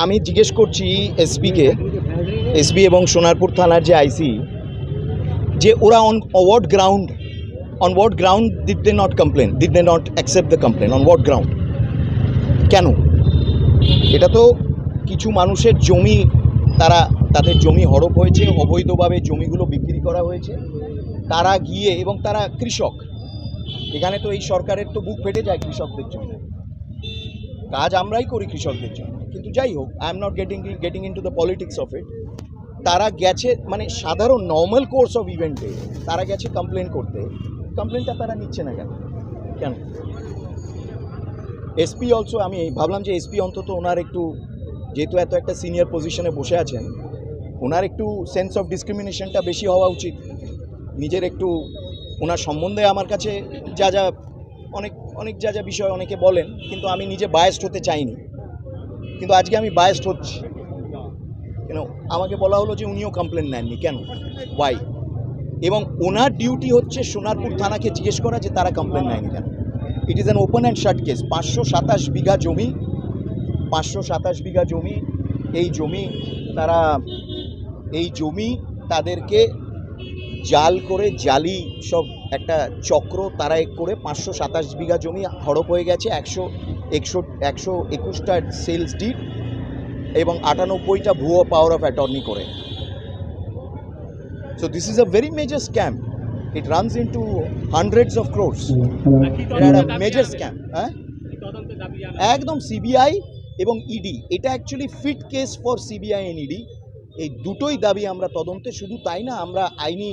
আমি জিজ্ঞেস করছি এসপি এবং সোনারপুর থানার যে আইসি, যে ওরা on what ground did they not accept the complain, on what ground? কেন? এটা তো কিছু মানুষের জমি, তাদের জমি হড়প হয়েছে, অবৈধভাবে জমিগুলো বিক্রি করা হয়েছে, তারা গিয়ে, এবং তারা কৃষক, এখানে তো এই সরকারের তো বুক ফেটে যায় কৃষকদের জন্য, কাজ আমরাই করি কৃষকদের জন্য, কিন্তু যাই হোক, I am not getting in to the politics of it. তারা গেছে, মানে সাধারণ নর্মাল কোর্স অফ ইভেন্টে তারা গেছে কমপ্লেন করতে, কমপ্লেনটা তারা নিচ্ছে না কেন? এসপি অলসো, আমি ভাবলাম যে এসপি অন্তত ওনার একটু, যেহেতু এত একটা সিনিয়র পজিশনে বসে আছেন, ওনার একটু সেন্স অফ ডিসক্রিমিনেশনটা বেশি হওয়া উচিত। নিজের একটু, ওনার সম্বন্ধে আমার কাছে অনেক যা বিষয় অনেকে বলেন, কিন্তু আমি নিজে বায়াসড হতে চাইনি, কিন্তু আজকে আমি বায়াসড হচ্ছি। কেন আমাকে বলা হলো যে উনিও কমপ্লেন নেননি, কেন, ওয়াই? এবং ওনার ডিউটি হচ্ছে সোনারপুর থানাকে জিজ্ঞেস করা যে তারা কমপ্লেন নেয়নি কেন। It is an open and shut case. 527 বিঘা জমি, 527 বিঘা জমি, এই জমি তাদেরকে জাল করে, জালি সব একটা চক্র তারা করে 527 বিঘা জমি হড়প হয়ে গেছে। 121টা সেলস ডিড এবং 98টা ভুয়ো পাওয়ার অফ অ্যাটর্নি করে। So this is a very major scam. It runs into hundreds of crores. It's a major scam. একদম সিবিআই এবং ইডি, এটা actually fit case for CBI and ED. এই দুটোই দাবি আমরা তদন্তে, শুধু তাই না, আমরা আইনি,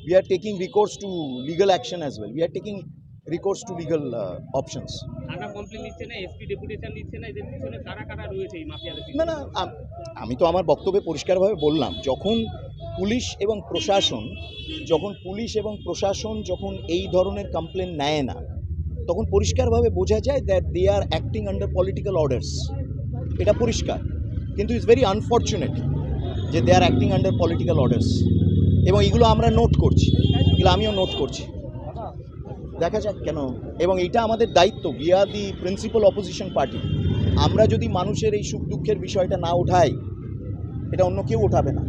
we are taking recourse to legal action as well. We are taking recourse to legal options. না, আমি তো আমার বক্তব্যে পরিষ্কারভাবে বললাম, যখন পুলিশ এবং প্রশাসন যখন এই ধরনের কমপ্লেন নেয় না, তখন পরিষ্কারভাবে বোঝা যায় that they are acting under political orders. এটা পরিষ্কার, কিন্তু ইটস ভেরি আনফর্চুনেট যে they are acting under political orders, এবং এগুলো আমরা নোট করছি, এগুলো আমিও নোট করছি, দেখা যাক কেন। এবং এটা আমাদের দায়িত্ব, we are the principal opposition party. আমরা যদি মানুষের এই সুখ দুঃখের বিষয়টা না ওঠাই, এটা অন্য কেউ ওঠাবে না।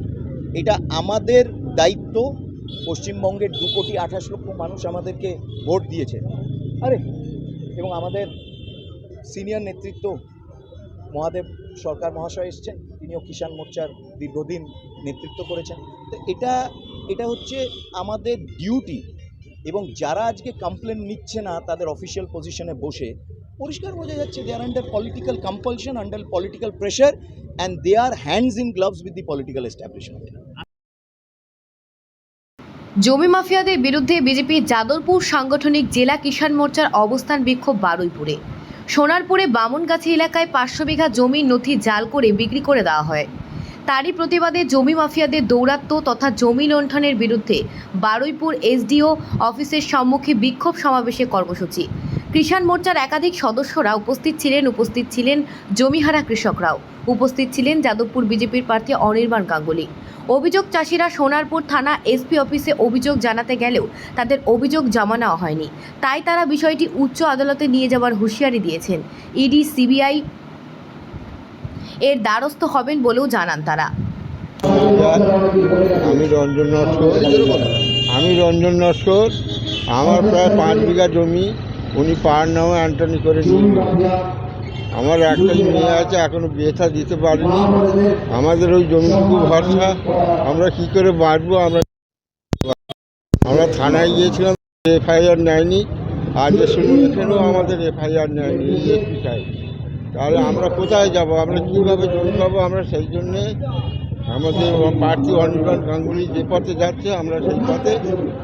এটা আমাদের দায়িত্ব। পশ্চিমবঙ্গের 2,28,00,000 মানুষ আমাদেরকে ভোট দিয়েছে, এবং আমাদের সিনিয়র নেতৃত্ব মহাদেব সরকার মহাশয় এসছেন, তিনিও কিষাণ মোর্চার দীর্ঘদিন নেতৃত্ব করেছেন। তো এটা হচ্ছে আমাদের ডিউটি, এবং যারা আজকে কমপ্লেন নিচ্ছে না তাদের অফিসিয়াল পজিশনে বসে, পরিষ্কার বোঝা যাচ্ছে they are under political compulsion, under political pressure, and they are hands in gloves with the political establishment. জমি মাফিয়াদের বিরুদ্ধে বিজেপি যাদবপুর সাংগঠনিক জেলা কিষাণ মোর্চার অবস্থান বিক্ষোভ বারুইপুরে। সোনারপুরে বামনগাছি এলাকায় 500 বিঘা জমির নথি জাল করে বিক্রি করে দেওয়া হয়। তারই প্রতিবাদে জমি মাফিয়াদের দৌরাত্ম্য তথা জমি লুণ্ঠনের বিরুদ্ধে বারুইপুর এসডিও অফিসের সম্মুখে বিক্ষোভ সমাবেশে কর্মসূচি। কিষাণ মোর্চার একাধিক সদস্যরা উপস্থিত ছিলেন জমিহারা কৃষকরাও। উপস্থিত ছিলেন যাদবপুর বিজেপির প্রার্থী অনির্বাণ গাঙ্গুলি। অভিযোগ, চাষিরা সোনারপুর থানা এসপি অফিসে অভিযোগ জানাতে গেলেও তাদের অভিযোগ জমা নেওয়া হয়নি, তাই তারা বিষয়টি উচ্চ আদালতে নিয়ে যাওয়ার হুঁশিয়ারি দিয়েছেন। ইডি, সিবিআই এর দ্বারস্থ হবেন বলেও জানান তারা। আমি রঞ্জন নস্কর, আমার প্রায় 5 বিঘা জমি উনি পাহাড় নামে অ্যান্টনি করে নিয়ে গেলেন। আমার একটাই মেয়ে আছে, এখনো বিয়েটা দিতে পারিনি। আমাদের ওই জমিটুকু ভরসা, আমরা কি করে বাঁচবো? আমরা থানায় গিয়েছিলাম, এফআইআর নেয়নি। আজ শুনুন, এখানেও আমাদের এফআইআর নেয়নি এসপি সাহেব। তাহলে আমরা কোথায় যাব? আমরা কীভাবে জমি পাবো? আমরা সেই জন্যে আমাদের প্রার্থী অনির্বাণ গাঙ্গুলি যে পথে যাচ্ছে, আমরা সেই পথে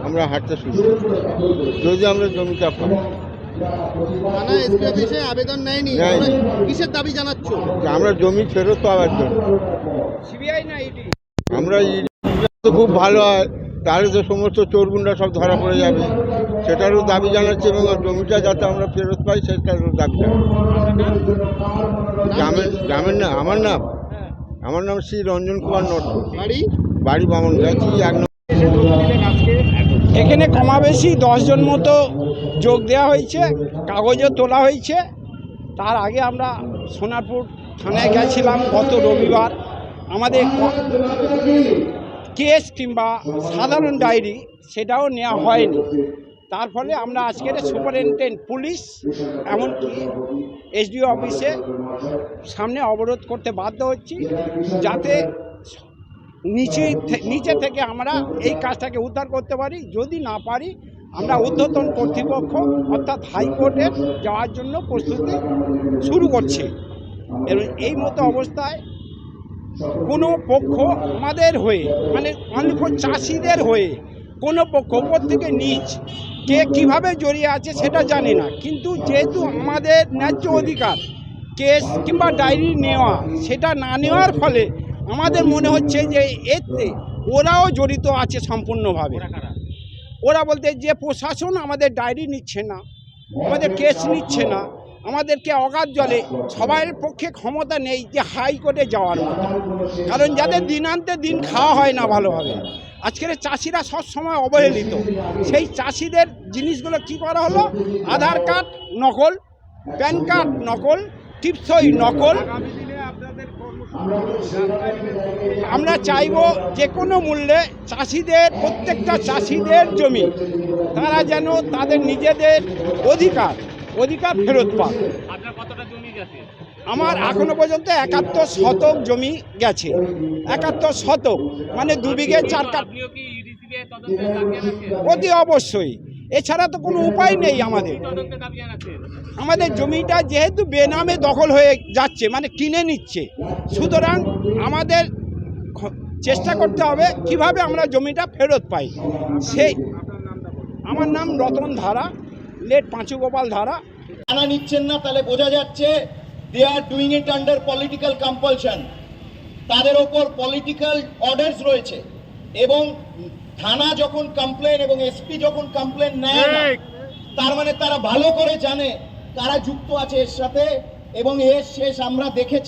আমরা হাঁটতে শুরু করি, যদি আমরা জমিটা পাই। আবেদন নেয়নি, কিসের দাবি জানাচ্ছ? আমরা জমি ফেরত পাওয়ার জন্য। সিবিআই না ইডি? আমরা ইডি তো খুব ভালো হয়, তাহলে তো সমস্ত চোরগুন্ডা সব ধরা পড়ে যাবে, সেটারও দাবি জানাচ্ছি, এবং জমিটা যাতে আমরা ফেরত পাই সেটারও দাবি জানাচ্ছি। আমার নাম শ্রী রঞ্জন কুমার নটকর, বাড়ি বামনগাছি 1 নম্বর। এখানে কমাবেশি 10 জন মতো যোগ দেওয়া হয়েছে, কাগজও তোলা হয়েছে। তার আগে আমরা সোনারপুর থানায় গেছিলাম গত রবিবার, আমাদের কেস কিংবা সাধারণ ডায়েরি সেটাও নেওয়া হয়নি। তার ফলে আমরা আজকের সুপারিনটেন্ডেন্ট পুলিশ এমনকি এসডিও অফিসে সামনে অবরোধ করতে বাধ্য হচ্ছি, যাতে নিচে থেকে আমরা এই কাজটাকে উদ্ধার করতে পারি। যদি না পারি আমরা ঊর্ধ্বতন কর্তৃপক্ষ অর্থাৎ হাইকোর্টে যাওয়ার জন্য প্রস্তুতি শুরু করছি। এবং এই মতো অবস্থায় কোনো পক্ষ আমাদের হয়ে, মানে অল্প চাষিদের হয়ে কোনো পক্ষ ওপর থেকে নিচ কে কীভাবে জড়িয়ে আছে সেটা জানি না, কিন্তু যেহেতু আমাদের ন্যায্য অধিকার কেস কিংবা ডায়েরি নেওয়া, সেটা না নেওয়ার ফলে আমাদের মনে হচ্ছে যে এতে ওরাও জড়িত আছে সম্পূর্ণভাবে। ওরা বলতে যে প্রশাসন আমাদের ডায়েরি নিচ্ছে না, আমাদের কেস নিচ্ছে না, আমাদেরকে অগাধ জলে সবার পক্ষে ক্ষমতা নেই যে হাইকোর্টে যাওয়ার মতো, কারণ যাদের দিনান্তে দিন খাওয়া হয় না ভালোভাবে। আজকের চাষিরা সবসময় অবহেলিত, সেই চাষিদের জিনিসগুলো কি করা হলো, আধার কার্ড নকল, প্যান কার্ড নকল, টিপসই নকল। আমরা চাইব যে কোনো মূল্যে চাষিদের, প্রত্যেকটা চাষিদের জমি তারা যেন তাদের নিজেদের অধিকার ফেরত পায়। আমার এখনো পর্যন্ত 71 শতক জমি গেছে। 71 শতক মানে 2 বিঘে 4 কাঠ। অতি অবশ্যই, এছাড়া তো কোনো উপায় নেই আমাদের জমিটা যেহেতু বেনামে দখল হয়ে যাচ্ছে, মানে কিনে নিচ্ছে, সুতরাং আমাদের চেষ্টা করতে হবে কিভাবে আমরা জমিটা ফেরত পাই। সেই আমার নাম রতন ধারা, লেট পাঁচু গোপাল ধারা। জানা নিচ্ছেন না, তাহলে বোঝা যাচ্ছে they are doing it under political compulsion. তাদের ওপর পলিটিক্যাল অর্ডারস রয়েছে, এবং থানা যখন কমপ্লেন এবং এসপি যখন কমপ্লেন নেয় না, তার মানে তারা ভালো করে জানে কারা যুক্ত আছে এর সাথে, এবং এর শেষ আমরা দেখে